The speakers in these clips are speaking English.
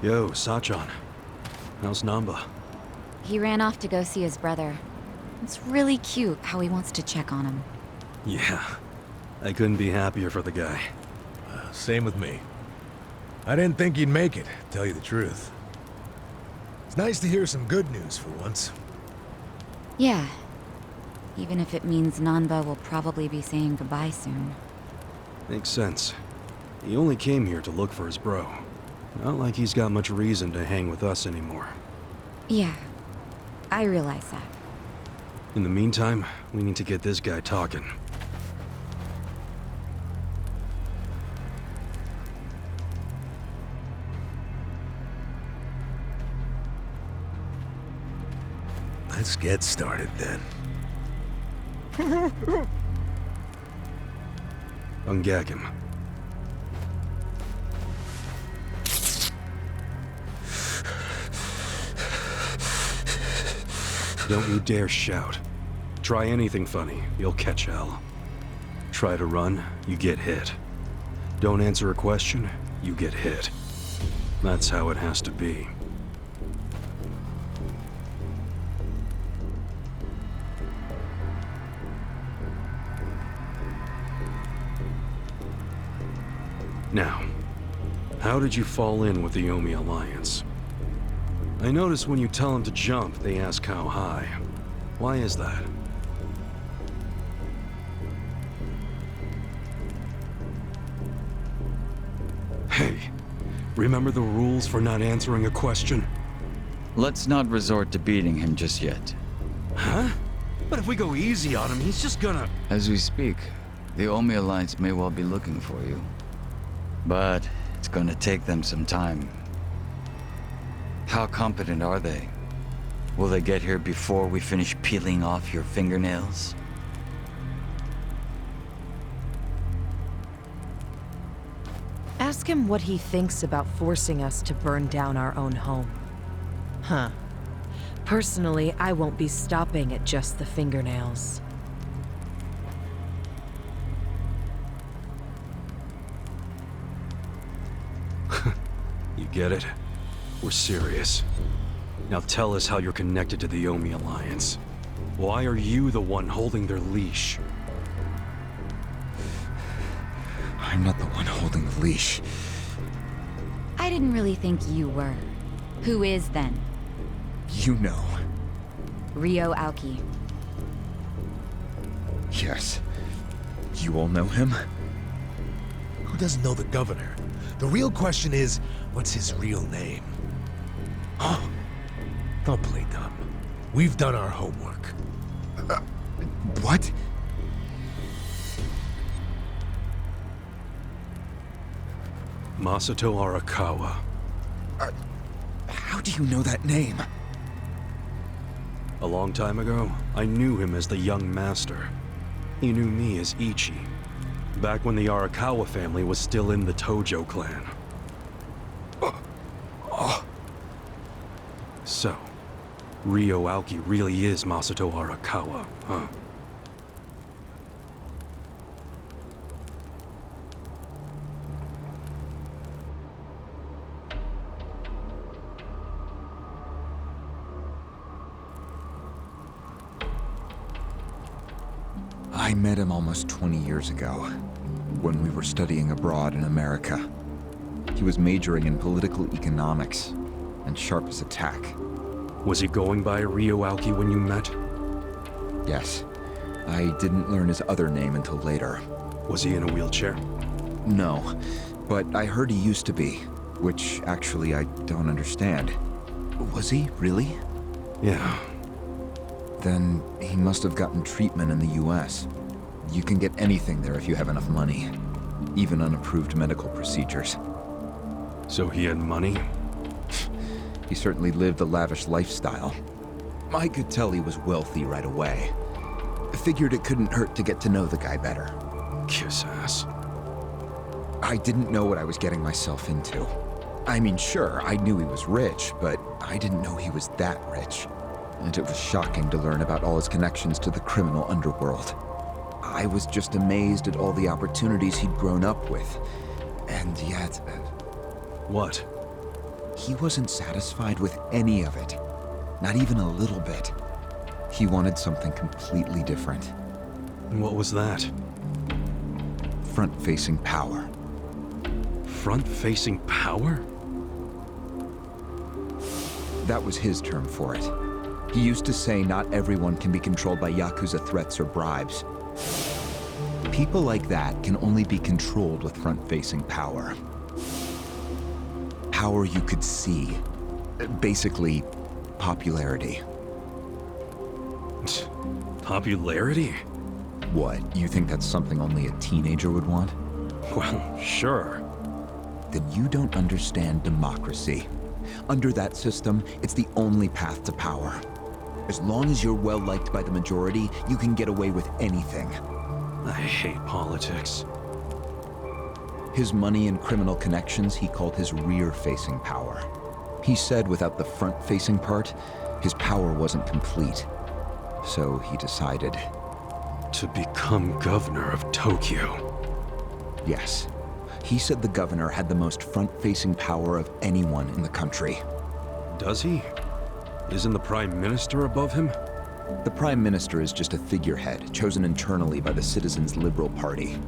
Yo, Sachan. How's Nanba? He ran off to go see his brother. It's really cute how he wants to check on him. Yeah. I couldn't be happier for the guy. Same with me. I didn't think he'd make it, to tell you the truth. It's nice to hear some good news for once. Yeah. Even if it means Nanba will probably be saying goodbye soon. Makes sense. He only came here to look for his bro. Not like he's got much reason to hang with us anymore. Yeah. I realize that. In the meantime, we need to get this guy talking. Let's get started then. Ungag him. Don't you dare shout. Try anything funny, you'll catch hell. Try to run, you get hit. Don't answer a question, you get hit. That's how it has to be. Now, how did you fall in with the Yomi Alliance? I notice when you tell them to jump, they ask how high. Why is that? Hey, remember the rules for not answering a question? Let's not resort to beating him just yet. Huh? But if we go easy on him, he's just gonna... As we speak, the Omi Alliance may well be looking for you. But it's gonna take them some time. How competent are they? Will they get here before we finish peeling off your fingernails? Ask him what he thinks about forcing us to burn down our own home. Huh. Personally, I won't be stopping at just the fingernails. You get it? We're serious. Now tell us how you're connected to the Yomi Alliance. Why are you the one holding their leash? I'm not the one holding the leash. I didn't really think you were. Who is then? You know. Ryo Aoki. Yes. You all know him? Who doesn't know the governor? The real question is, what's his real name? Oh, don't play dumb. We've done our homework. What? Masato Arakawa. How do you know that name? A long time ago, I knew him as the young master. He knew me as Ichi. Back when the Arakawa family was still in the Tojo clan. So, Ryo Aoki really is Masato Arakawa, huh? I met him almost 20 years ago, when we were studying abroad in America. He was majoring in political economics, and sharp as a tack. Was he going by Ryo Aoki when you met? Yes. I didn't learn his other name until later. Was he in a wheelchair? No, but I heard he used to be, which actually I don't understand. Was he, really? Yeah. Then he must have gotten treatment in the US. You can get anything there if you have enough money. Even unapproved medical procedures. So he had money? He certainly lived a lavish lifestyle. I could tell he was wealthy right away. Figured it couldn't hurt to get to know the guy better. Kiss ass. I didn't know what I was getting myself into. I mean, sure, I knew he was rich, but I didn't know he was that rich. And it was shocking to learn about all his connections to the criminal underworld. I was just amazed at all the opportunities he'd grown up with. And yet... What? he wasn't satisfied with any of it. Not even a little bit. He wanted something completely different. What was that? Front-facing power. Front-facing power? That was his term for it. He used to say not everyone can be controlled by Yakuza threats or bribes. People like that can only be controlled with front-facing power. Power you could see. Basically, popularity. Popularity? What, you think that's something only a teenager would want? Well, sure. Then you don't understand democracy. Under that system, it's the only path to power. As long as you're well-liked by the majority, you can get away with anything. I hate politics. His money and criminal connections he called his rear-facing power. He said without the front-facing part, his power wasn't complete. So he decided... To become governor of Tokyo. Yes. He said the governor had the most front-facing power of anyone in the country. Does he? Isn't the Prime Minister above him? The Prime Minister is just a figurehead chosen internally by the Citizens' Liberal Party.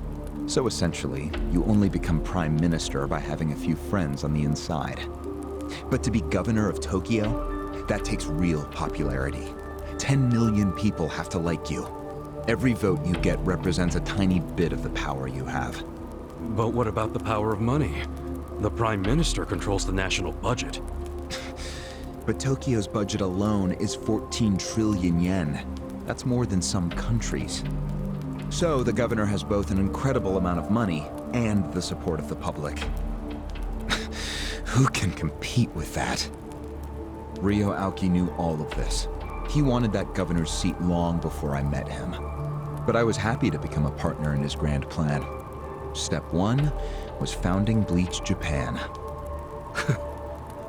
So essentially, you only become Prime Minister by having a few friends on the inside. But to be governor of Tokyo, that takes real popularity. 10 million people have to like you. Every vote you get represents a tiny bit of the power you have. But what about the power of money? The Prime Minister controls the national budget. But Tokyo's budget alone is 14 trillion yen. That's more than some countries. So the governor has both an incredible amount of money and the support of the public. Who can compete with that? Ryo Aoki knew all of this. He wanted that governor's seat long before I met him. But I was happy to become a partner in his grand plan. Step 1 was founding Bleach Japan.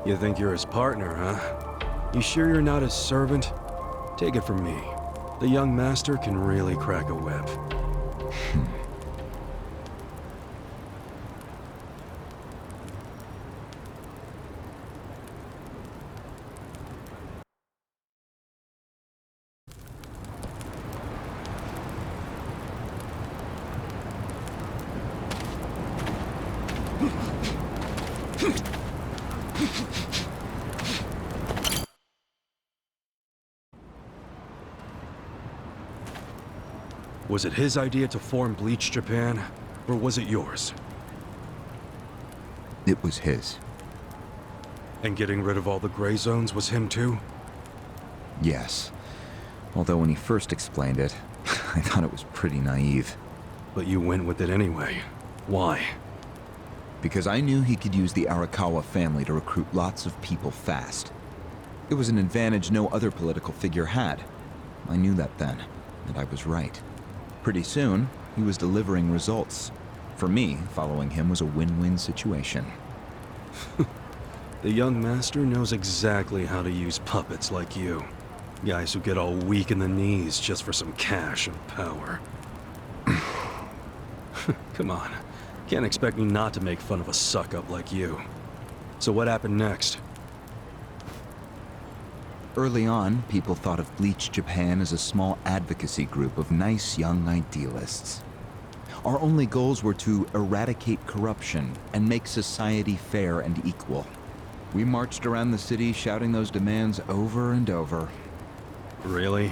You think you're his partner, huh? You sure you're not his servant? Take it from me. The young master can really crack a whip. Was it his idea to form Bleach Japan, or was it yours? It was his. And getting rid of all the gray zones was him too? Yes. Although when he first explained it, I thought it was pretty naive. But you went with it anyway. Why? Because I knew he could use the Arakawa family to recruit lots of people fast. It was an advantage no other political figure had. I knew that then, and I was right. Pretty soon, he was delivering results. For me, following him was a win-win situation. The young master knows exactly how to use puppets like you. Guys who get all weak in the knees just for some cash and power. Come on. Can't expect me not to make fun of a suck-up like you. So what happened next? Early on, people thought of Bleach Japan as a small advocacy group of nice young idealists. Our only goals were to eradicate corruption and make society fair and equal. We marched around the city shouting those demands over and over. Really?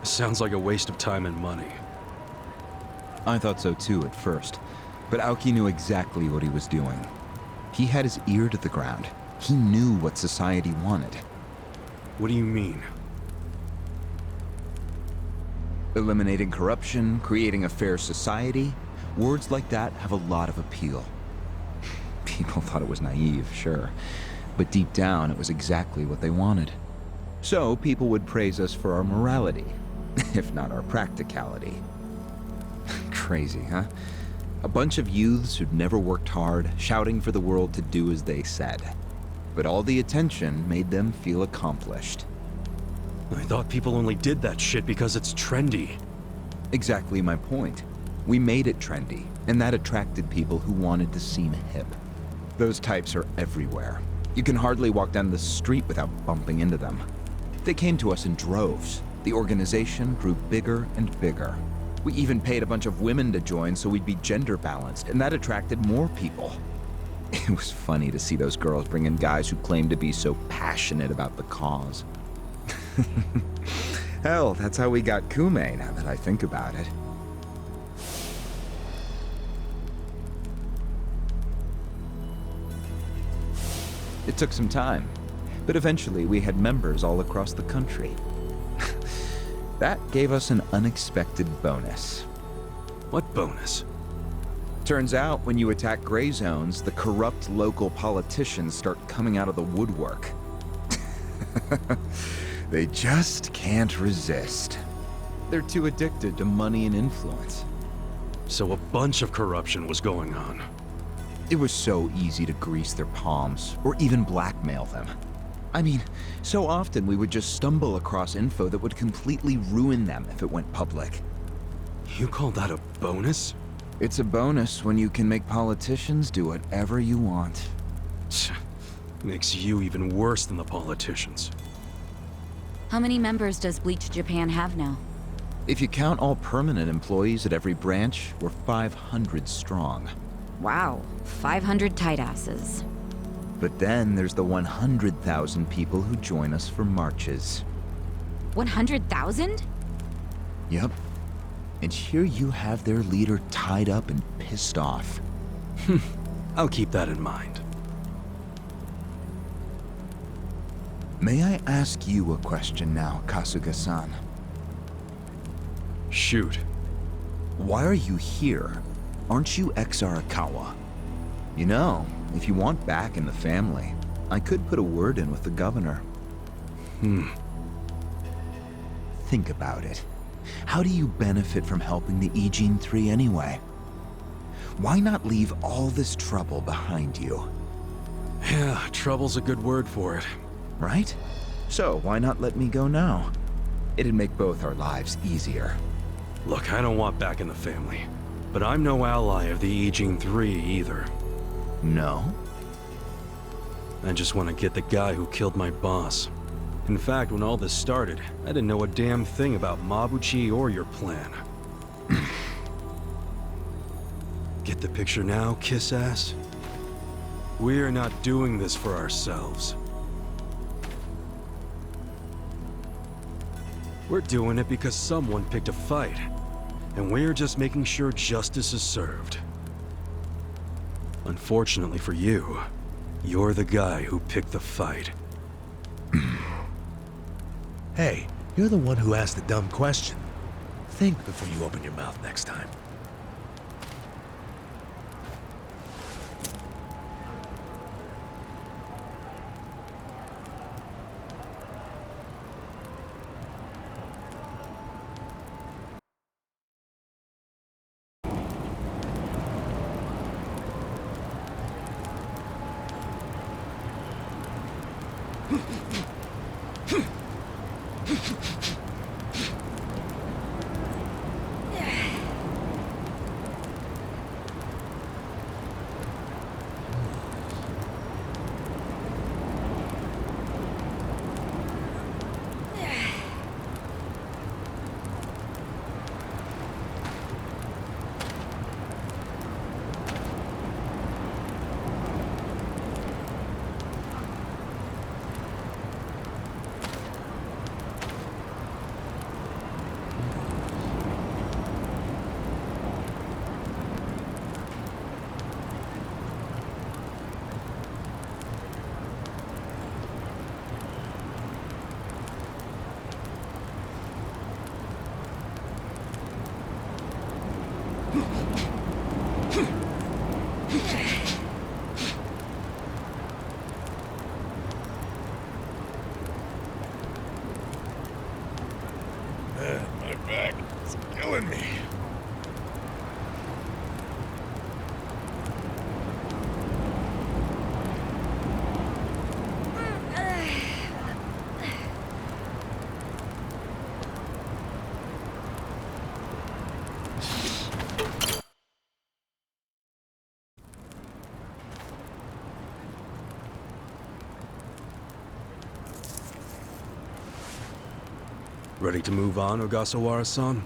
Sounds like a waste of time and money. I thought so too at first, but Aoki knew exactly what he was doing. He had his ear to the ground. He knew what society wanted. What do you mean? Eliminating corruption, creating a fair society, words like that have a lot of appeal. People thought it was naive, sure, but deep down it was exactly what they wanted. So people would praise us for our morality, if not our practicality. Crazy, huh? A bunch of youths who'd never worked hard, shouting for the world to do as they said. But all the attention made them feel accomplished. I thought people only did that shit because it's trendy. Exactly my point. We made it trendy, and that attracted people who wanted to seem hip. Those types are everywhere. You can hardly walk down the street without bumping into them. They came to us in droves. The organization grew bigger and bigger. We even paid a bunch of women to join so we'd be gender balanced, and that attracted more people. It was funny to see those girls bring in guys who claimed to be so passionate about the cause. Hell, that's how we got Kume, now that I think about it. It took some time, but eventually we had members all across the country. That gave us an unexpected bonus. What bonus? Turns out, when you attack gray zones, the corrupt local politicians start coming out of the woodwork. They just can't resist. They're too addicted to money and influence. So a bunch of corruption was going on. It was so easy to grease their palms, or even blackmail them. I mean, so often we would just stumble across info that would completely ruin them if it went public. You call that a bonus? It's a bonus when you can make politicians do whatever you want. Makes you even worse than the politicians. How many members does Bleach Japan have now? If you count all permanent employees at every branch, we're 500 strong. Wow, 500 tight asses. But then there's the 100,000 people who join us for marches. 100,000? Yep. And here you have their leader tied up and pissed off. I'll keep that in mind. May I ask you a question now, Kasuga-san? Shoot. Why are you here? Aren't you ex-Arakawa? You know, if you want back in the family, I could put a word in with the governor. Think about it. How do you benefit from helping the Ijin 3 anyway? Why not leave all this trouble behind you? Yeah, trouble's a good word for it. Right? So why not let me go now? It'd make both our lives easier. Look, I don't want back in the family. But I'm no ally of the Ijin 3 either. No? I just want to get the guy who killed my boss. In fact, when all this started, I didn't know a damn thing about Mabuchi or your plan. Get the picture now, kiss ass? We're not doing this for ourselves. We're doing it because someone picked a fight. And we're just making sure justice is served. Unfortunately for you, you're the guy who picked the fight. Hey, you're the one who asked the dumb question. Think before you open your mouth next time. My back is killing me. Ready to move on, Ogasawara-san?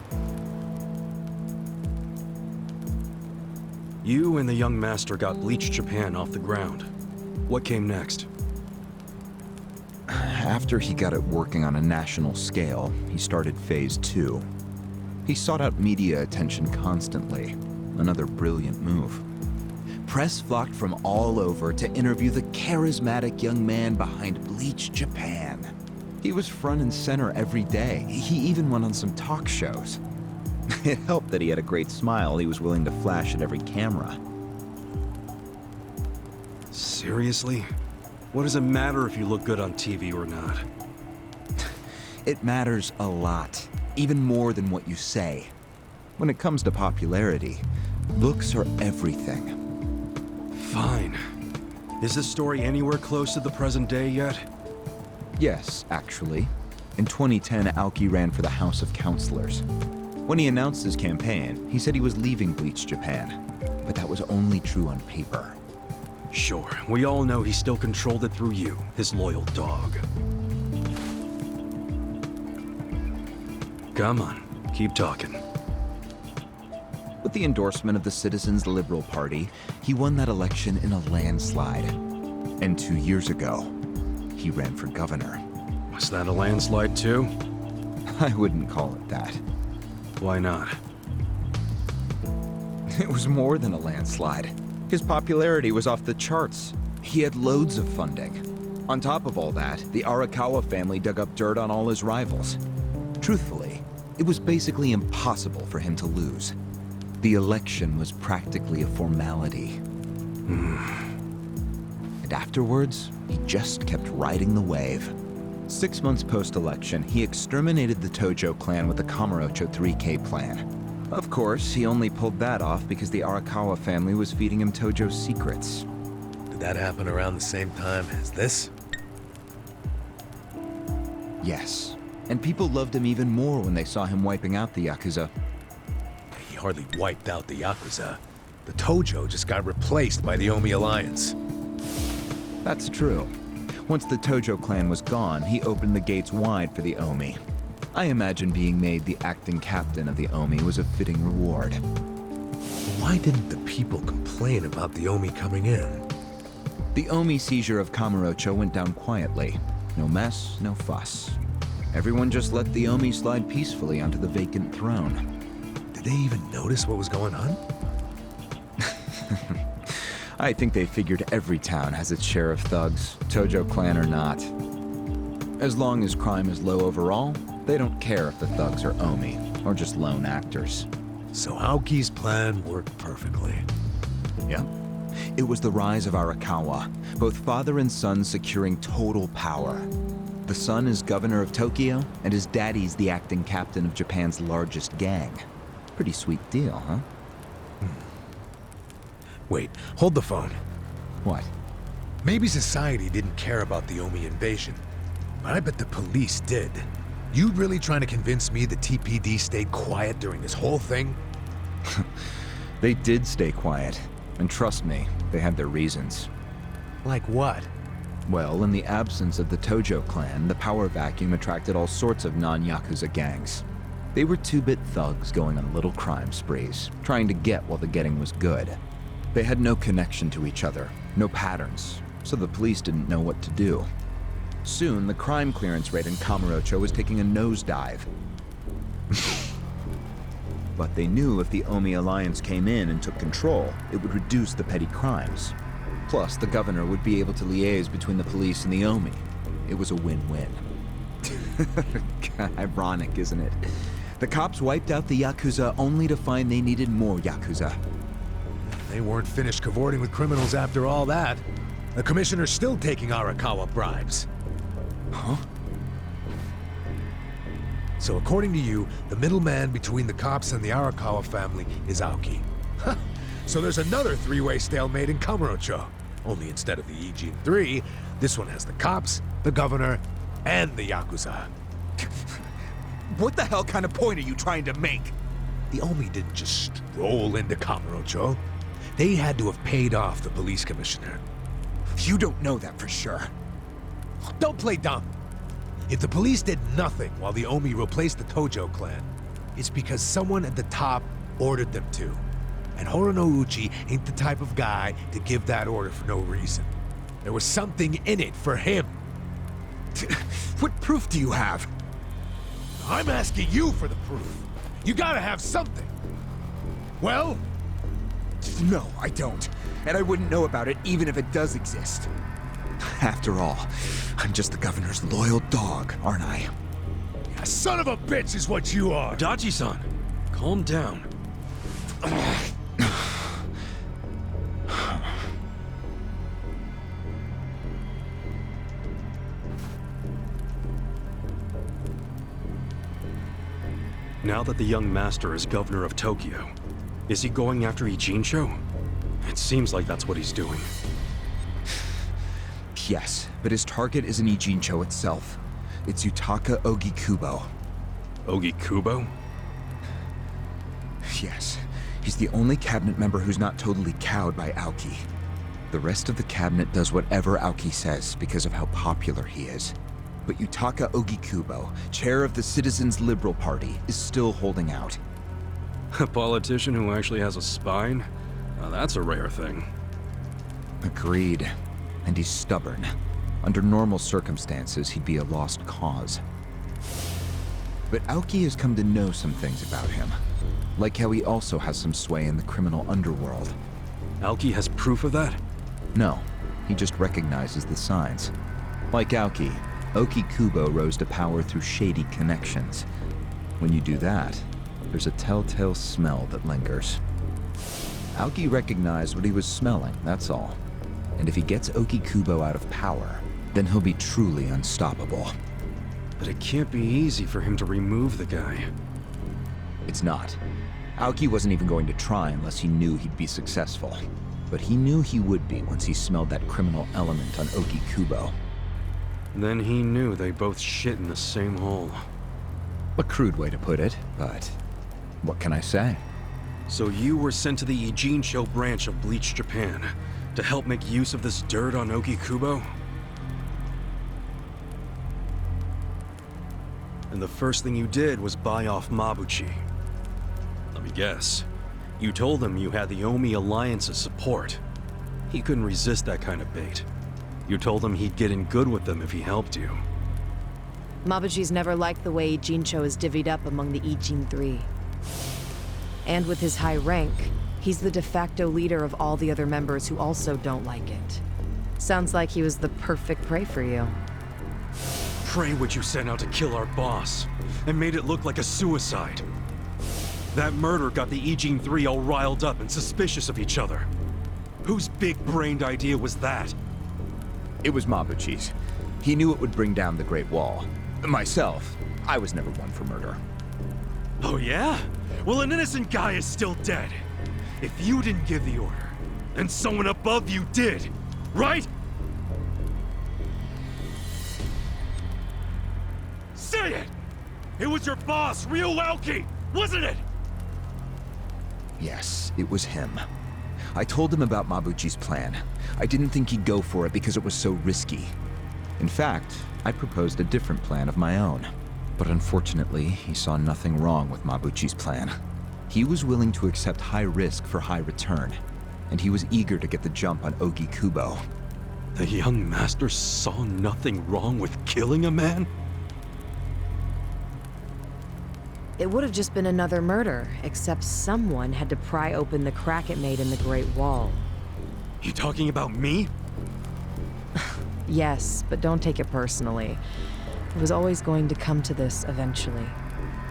You and the young master got Bleach Japan off the ground. What came next? After he got it working on a national scale, he started Phase 2. He sought out media attention constantly. Another brilliant move. Press flocked from all over to interview the charismatic young man behind Bleach Japan. He was front and center every day. He even went on some talk shows. It helped that he had a great smile he was willing to flash at every camera. Seriously? What does it matter if you look good on TV or not? It matters a lot, even more than what you say. When it comes to popularity, looks are everything. Fine. Is this story anywhere close to the present day yet? Yes, actually. In 2010, Aoki ran for the House of Councilors. When he announced his campaign, he said he was leaving Bleach Japan. But that was only true on paper. Sure, we all know he still controlled it through you, his loyal dog. Come on, keep talking. With the endorsement of the Citizens Liberal Party, he won that election in a landslide. And 2 years ago, he ran for governor. Was that a landslide too? I wouldn't call it that. Why not? It was more than a landslide. His popularity was off the charts. He had loads of funding. On top of all that, the Arakawa family dug up dirt on all his rivals. Truthfully, it was basically impossible for him to lose. The election was practically a formality. And afterwards, he just kept riding the wave. 6 months post-election, he exterminated the Tojo clan with the Kamurocho 3K plan. Of course, he only pulled that off because the Arakawa family was feeding him Tojo's secrets. Did that happen around the same time as this? Yes. And people loved him even more when they saw him wiping out the Yakuza. He hardly wiped out the Yakuza. The Tojo just got replaced by the Omi Alliance. That's true. Once the Tojo clan was gone, he opened the gates wide for the Omi. I imagine being made the acting captain of the Omi was a fitting reward. Why didn't the people complain about the Omi coming in? The Omi seizure of Kamurocho went down quietly. No mess, no fuss. Everyone just let the Omi slide peacefully onto the vacant throne. Did they even notice what was going on? I think they figured every town has its share of thugs, Tojo clan or not. As long as crime is low overall, they don't care if the thugs are Omi, or just lone actors. So Aoki's plan worked perfectly. Yep. It was the rise of Arakawa, both father and son securing total power. The son is governor of Tokyo, and his daddy's the acting captain of Japan's largest gang. Pretty sweet deal, huh? Wait, hold the phone. What? Maybe society didn't care about the Omi invasion, but I bet the police did. You really trying to convince me the TPD stayed quiet during this whole thing? They did stay quiet, and trust me, they had their reasons. Like what? Well, in the absence of the Tojo clan, the power vacuum attracted all sorts of non-Yakuza gangs. They were two-bit thugs going on little crime sprees, trying to get while the getting was good. They had no connection to each other, no patterns, so the police didn't know what to do. Soon, the crime clearance rate in Kamurocho was taking a nosedive. But they knew if the Omi Alliance came in and took control, it would reduce the petty crimes. Plus, the governor would be able to liaise between the police and the Omi. It was a win-win. Ironic, isn't it? The cops wiped out the Yakuza only to find they needed more Yakuza. They weren't finished cavorting with criminals after all that. The commissioner's still taking Arakawa bribes. Huh? So according to you, the middleman between the cops and the Arakawa family is Aoki. So there's another three-way stalemate in Kamurocho. Only instead of the Ijin 3, this one has the cops, the governor, and the Yakuza. What the hell kind of point are you trying to make? The Omi didn't just stroll into Kamurocho. They had to have paid off the police commissioner. You don't know that for sure. Don't play dumb. If the police did nothing while the Omi replaced the Tojo clan, it's because someone at the top ordered them to. And Horonouchi ain't the type of guy to give that order for no reason. There was something in it for him. What proof do you have? I'm asking you for the proof. You gotta have something. Well? No, I don't. And I wouldn't know about it even if it does exist. After all, I'm just the governor's loyal dog, aren't I? A son of a bitch is what you are. Adachi-san, calm down. Now that the young master is governor of Tokyo, is he going after Ijincho? It seems like that's what he's doing. Yes, but his target isn't Ijincho itself. It's Yutaka Ogikubo. Ogikubo? Yes, he's the only cabinet member who's not totally cowed by Aoki. The rest of the cabinet does whatever Aoki says because of how popular he is. But Yutaka Ogikubo, chair of the Citizens Liberal Party, is still holding out. A politician who actually has a spine? Now that's a rare thing. Agreed. And he's stubborn. Under normal circumstances, he'd be a lost cause. But Aoki has come to know some things about him. Like how he also has some sway in the criminal underworld. Aoki has proof of that? No, he just recognizes the signs. Like Aoki, Ogikubo rose to power through shady connections. When you do that, there's a telltale smell that lingers. Aoki recognized what he was smelling, that's all. And if he gets Ogikubo out of power, then he'll be truly unstoppable. But it can't be easy for him to remove the guy. It's not. Aoki wasn't even going to try unless he knew he'd be successful. But he knew he would be once he smelled that criminal element on Ogikubo. Then he knew they both shit in the same hole. A crude way to put it, but what can I say? So you were sent to the Ijincho branch of Bleach Japan to help make use of this dirt on Ogikubo? And the first thing you did was buy off Mabuchi. Let me guess. You told him you had the Omi Alliance's support. He couldn't resist that kind of bait. You told him he'd get in good with them if he helped you. Mabuchi's never liked the way Ijincho is divvied up among the Ijin 3. And with his high rank, he's the de facto leader of all the other members who also don't like it. Sounds like he was the perfect prey for you. Pray what you sent out to kill our boss, and made it look like a suicide. That murder got the Ijin 3 all riled up and suspicious of each other. Whose big-brained idea was that? It was Mabuchi's. He knew it would bring down the Great Wall. Myself, I was never one for murder. Oh yeah? Well, an innocent guy is still dead. If you didn't give the order, then someone above you did, right? Say it! It was your boss, Ryo Aoki, wasn't it? Yes, it was him. I told him about Mabuchi's plan. I didn't think he'd go for it because it was so risky. In fact, I proposed a different plan of my own. But unfortunately, he saw nothing wrong with Mabuchi's plan. He was willing to accept high risk for high return, and he was eager to get the jump on Ogikubo. The young master saw nothing wrong with killing a man? It would have just been another murder, except someone had to pry open the crack it made in the Great Wall. You talking about me? Yes, but don't take it personally. It was always going to come to this eventually.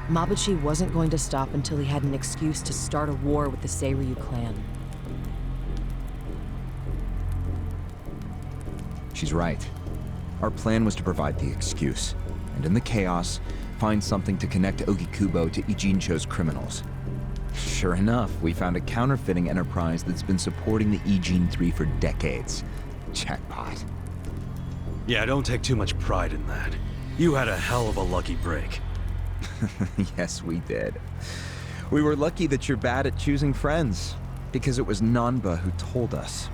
Mabuchi wasn't going to stop until he had an excuse to start a war with the Seiryu clan. She's right. Our plan was to provide the excuse, and in the chaos, find something to connect Ogikubo to Ijincho's criminals. Sure enough, we found a counterfeiting enterprise that's been supporting the Ijin 3 for decades. Jackpot. Yeah, don't take too much pride in that. You had a hell of a lucky break. Yes, we did. We were lucky that you're bad at choosing friends, because it was Nanba who told us.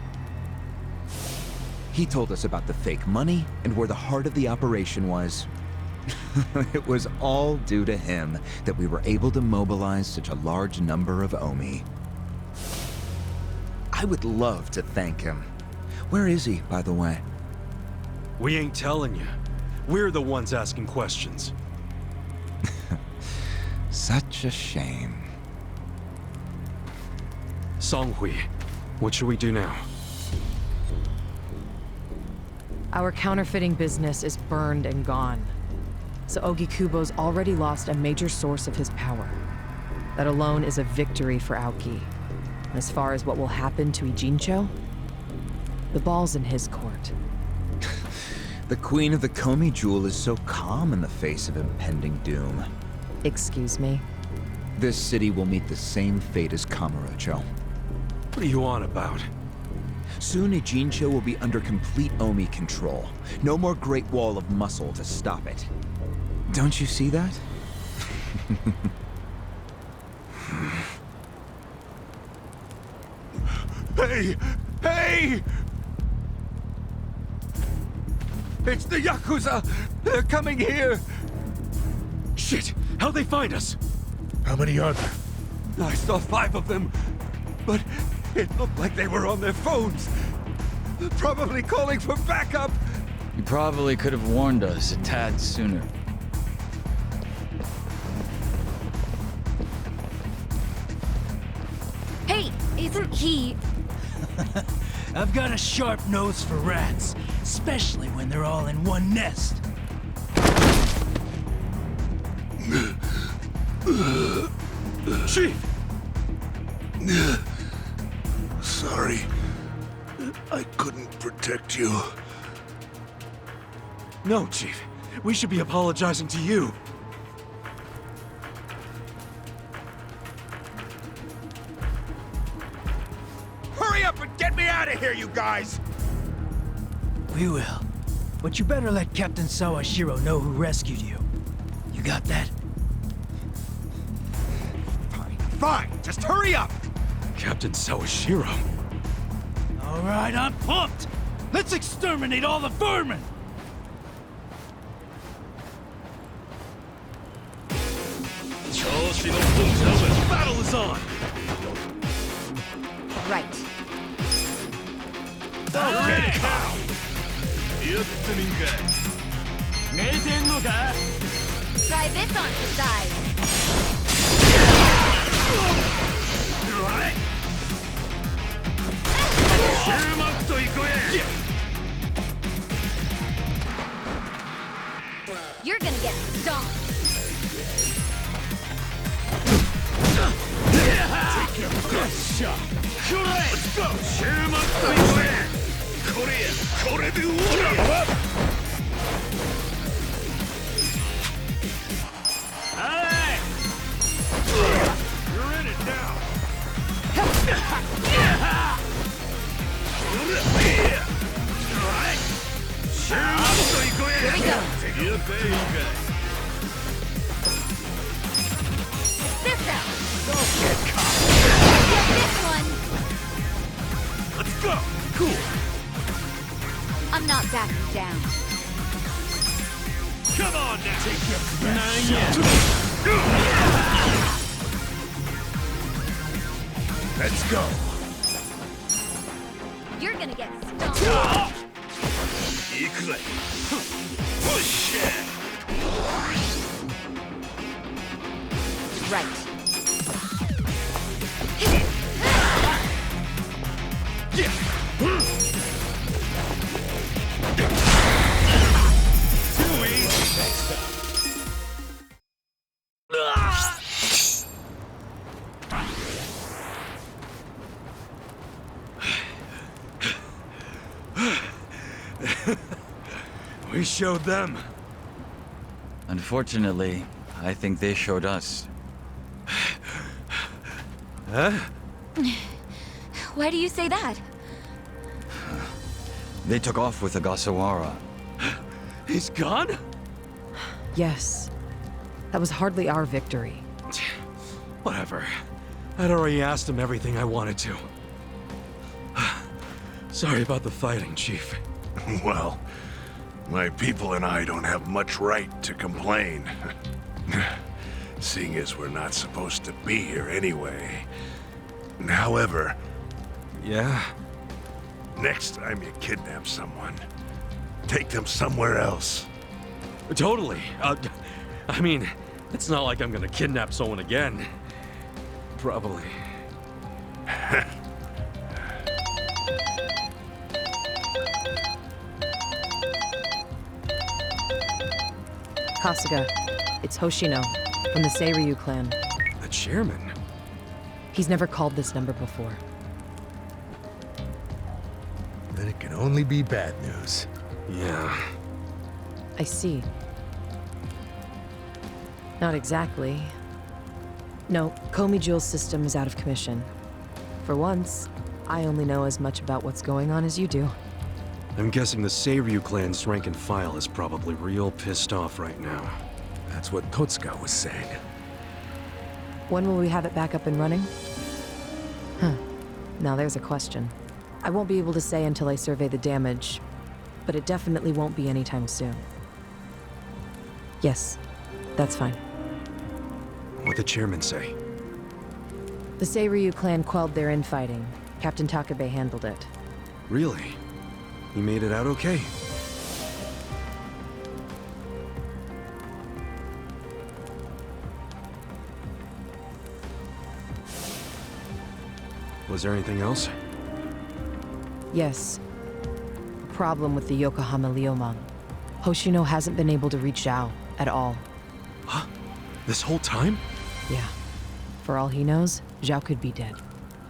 He told us about the fake money and where the heart of the operation was. It was all due to him that we were able to mobilize such a large number of Omi. I would love to thank him. Where is he, by the way? We ain't telling you. We're the ones asking questions. Such a shame. Songhui, what should we do now? Our counterfeiting business is burned and gone. So Ogikubo's already lost a major source of his power. That alone is a victory for Aoki. As far as what will happen to Ijincho, the ball's in his court. The Queen of the Komi Jewel is so calm in the face of impending doom. Excuse me? This city will meet the same fate as Kamurocho. What are you on about? Soon Ijincho will be under complete Omi control. No more Great Wall of Muscle to stop it. Don't you see that? Hey! Hey! It's the Yakuza! They're coming here! Shit! How'd they find us? How many are there? I saw 5 of them, but it looked like they were on their phones. Probably calling for backup. You probably could have warned us a tad sooner. Hey, isn't he... I've got a sharp nose for rats, especially when they're all in one nest. Chief! Sorry. I couldn't protect you. No, Chief. We should be apologizing to you. Hurry up and get me out of here, you guys! We will. But you better let Captain Sawashiro know who rescued you. You got that? Fine, just hurry up! Captain Sawashiro. All right, I'm pumped. Let's exterminate all the vermin. Battle is on! Right. Try this on for size. You're gonna get stomped. Take your best shot! Let's go! You're in it now! Here we go. This out. Get this one. Let's go! Cool! I'm not backing down. Come on now! Take your best shot! Let's go! You're gonna get stomped. Right. We showed them. Unfortunately, I think they showed us. Huh? Why do you say that? They took off with Ogasawara. He's gone? Yes. That was hardly our victory. Whatever. I'd already asked him everything I wanted to. Sorry about the fighting, Chief. Well, My people and I don't have much right to complain. Seeing as we're not supposed to be here anyway. However, Yeah? next time you kidnap someone, take them somewhere else. Totally. I mean, it's not like I'm gonna kidnap someone again. Probably. Kasuga, it's Hoshino, from the Seiryu clan. The chairman? He's never called this number before. Then it can only be bad news. Yeah. I see. Not exactly. No, Komi Jewel's system is out of commission. For once, I only know as much about what's going on as you do. I'm guessing the Seiryu clan's rank and file is probably real pissed off right now. That's what Totsuka was saying. When will we have it back up and running? Huh. Now there's a question. I won't be able to say until I survey the damage, but it definitely won't be anytime soon. Yes, that's fine. What'd the chairman say? The Seiryu clan quelled their infighting. Captain Takabe handled it. Really? He made it out okay? Was there anything else? Yes. A problem with the Yokohama Liumang. Hoshino hasn't been able to reach Zhao at all. Huh? This whole time? Yeah. For all he knows, Zhao could be dead.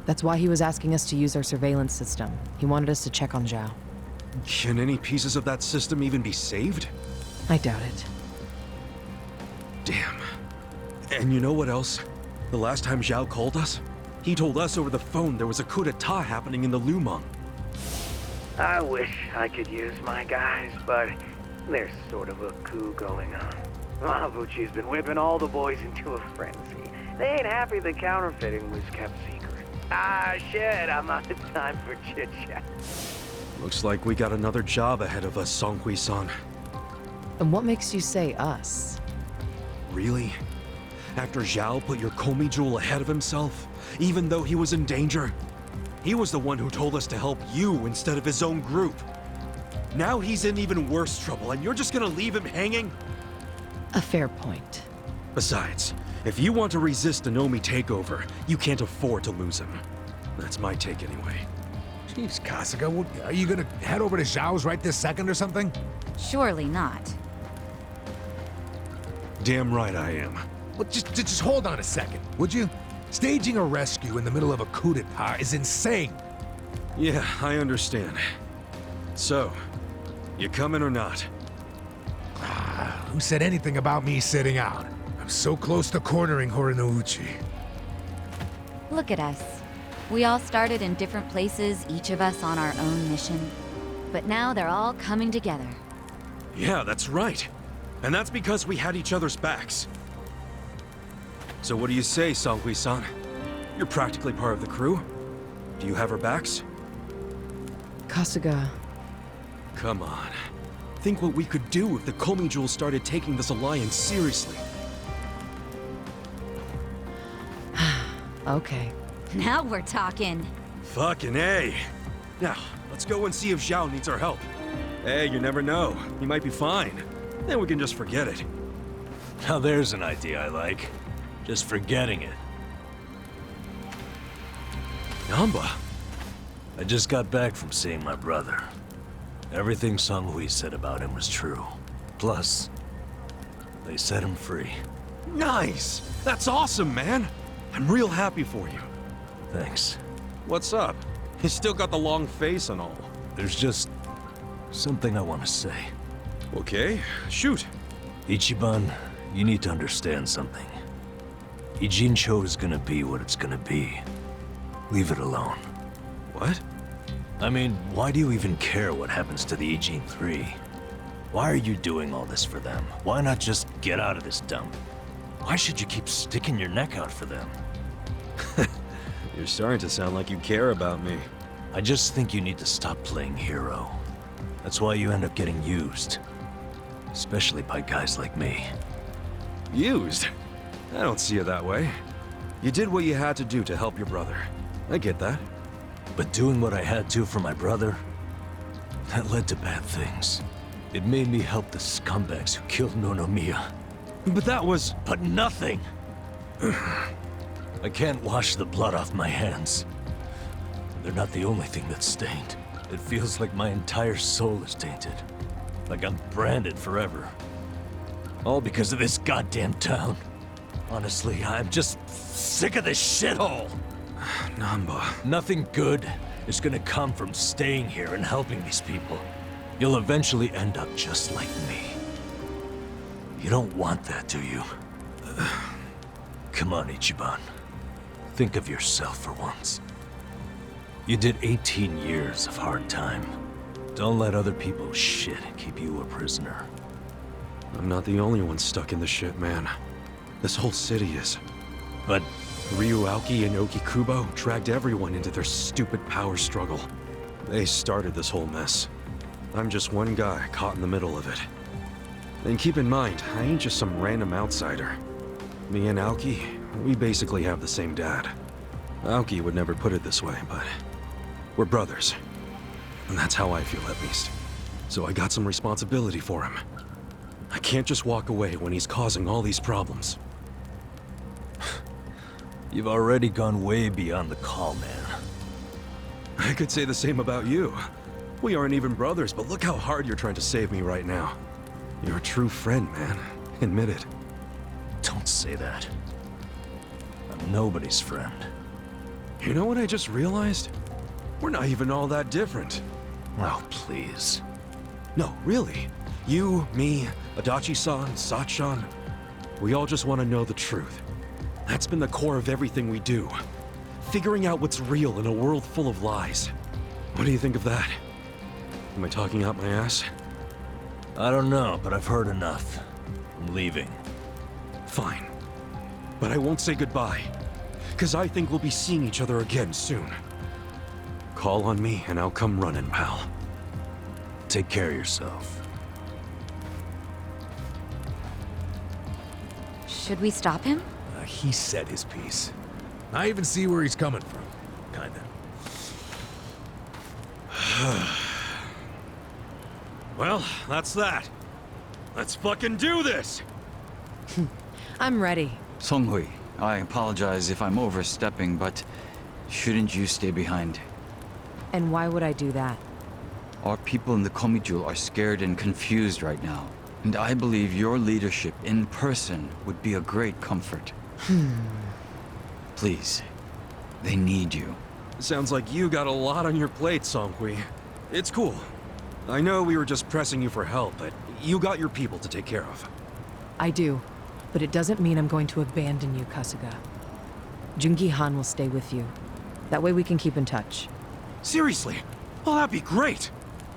That's why he was asking us to use our surveillance system. He wanted us to check on Zhao. Can any pieces of that system even be saved? I doubt it. Damn. And you know what else? The last time Zhao called us, he told us over the phone there was a coup d'etat happening in the Lumang. I wish I could use my guys, but there's sort of a coup going on. Mabuchi's been whipping all the boys into a frenzy. They ain't happy the counterfeiting was kept secret. Ah, shit, I'm out of time for chit-chat. Looks like we got another job ahead of us, Songhui-san. And what makes you say us? Really? After Zhao put your Komi Jewel ahead of himself, even though he was in danger? He was the one who told us to help you instead of his own group. Now he's in even worse trouble, and you're just gonna leave him hanging? A fair point. Besides, if you want to resist the Nomi takeover, you can't afford to lose him. That's my take anyway. Jeez, Kasuga, are you gonna head over to Zhao's right this second or something? Surely not. Damn right I am. Well, just hold on a second, would you? Staging a rescue in the middle of a coup d'etat is insane. Yeah, I understand. So, you coming or not? Who said anything about me sitting out? I'm so close to cornering Horinouchi. Look at us. We all started in different places, each of us on our own mission. But now they're all coming together. Yeah, that's right. And that's because we had each other's backs. So what do you say, Songhui-san? You're practically part of the crew. Do you have our backs? Kasuga. Come on. Think what we could do if the Komi Jewel started taking this alliance seriously. Okay. Now we're talking. Fucking A. Now, let's go and see if Zhao needs our help. Hey, you never know. He might be fine. Then we can just forget it. Now there's an idea I like. Just forgetting it. Nanba. I just got back from seeing my brother. Everything Songhui said about him was true. Plus, they set him free. Nice! That's awesome, man! I'm real happy for you. Thanks. What's up? You still got the long face and all. There's just something I want to say. Okay, shoot. Ichiban, you need to understand something. Ijincho is gonna be what it's gonna be. Leave it alone. What? I mean, why do you even care what happens to the Ijin 3? Why are you doing all this for them? Why not just get out of this dump? Why should you keep sticking your neck out for them? You're starting to sound like you care about me. I just think you need to stop playing hero. That's why you end up getting used. Especially by guys like me. Used? I don't see it that way. You did what you had to do to help your brother. I get that. But doing what I had to for my brother, that led to bad things. It made me help the scumbags who killed Nonomiya. But that was... But nothing! I can't wash the blood off my hands. They're not the only thing that's stained. It feels like my entire soul is tainted. Like I'm branded forever. All because of this goddamn town. Honestly, I'm just sick of this shithole! Nanba. Nothing good is gonna come from staying here and helping these people. You'll eventually end up just like me. You don't want that, do you? Come on, Ichiban. Think of yourself for once. You did 18 years of hard time. Don't let other people's shit keep you a prisoner. I'm not the only one stuck in the shit, man. This whole city is. But Ryuauki and Okikubo dragged everyone into their stupid power struggle. They started this whole mess. I'm just one guy caught in the middle of it. And keep in mind, I ain't just some random outsider. Me and Aoki, we basically have the same dad. Aoki would never put it this way, but we're brothers. And that's how I feel, at least. So I got some responsibility for him. I can't just walk away when he's causing all these problems. you've already gone way beyond the call, man. I could say the same about you. We aren't even brothers, but look how hard you're trying to save me right now. You're a true friend, man. Admit it. Don't say that. I'm nobody's friend. You know what I just realized? We're not even all that different. Oh, please. No, really. You, me, Adachi-san, Sachan. We all just want to know the truth. That's been the core of everything we do. Figuring out what's real in a world full of lies. What do you think of that? Am I talking out my ass? I don't know, but I've heard enough. I'm leaving. Fine. But I won't say goodbye. 'Cause I think we'll be seeing each other again soon. Call on me and I'll come running, pal. Take care of yourself. Should we stop him? He said his piece. I even see where he's coming from. Kinda. Well, that's that. Let's fucking do this! I'm ready. Songhui, I apologize if I'm overstepping, but shouldn't you stay behind? And why would I do that? Our people in the Komijul are scared and confused right now. And I believe your leadership in person would be a great comfort. Please, they need you. Sounds like you got a lot on your plate, Songhui. It's cool. I know we were just pressing you for help, but you got your people to take care of. I do, but it doesn't mean I'm going to abandon you, Kasuga. Jungi Han will stay with you. That way we can keep in touch. Seriously? Well, that'd be great!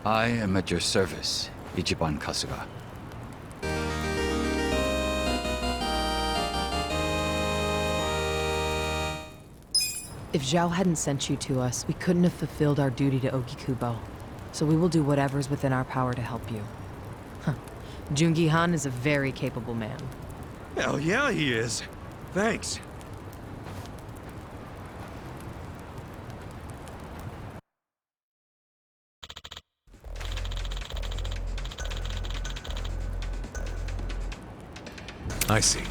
I am at your service, Ichiban Kasuga. If Zhao hadn't sent you to us, we couldn't have fulfilled our duty to Okikubo. So we will do whatever's within our power to help you. Huh. Jungi Han is a very capable man. Hell yeah, he is. Thanks. I see.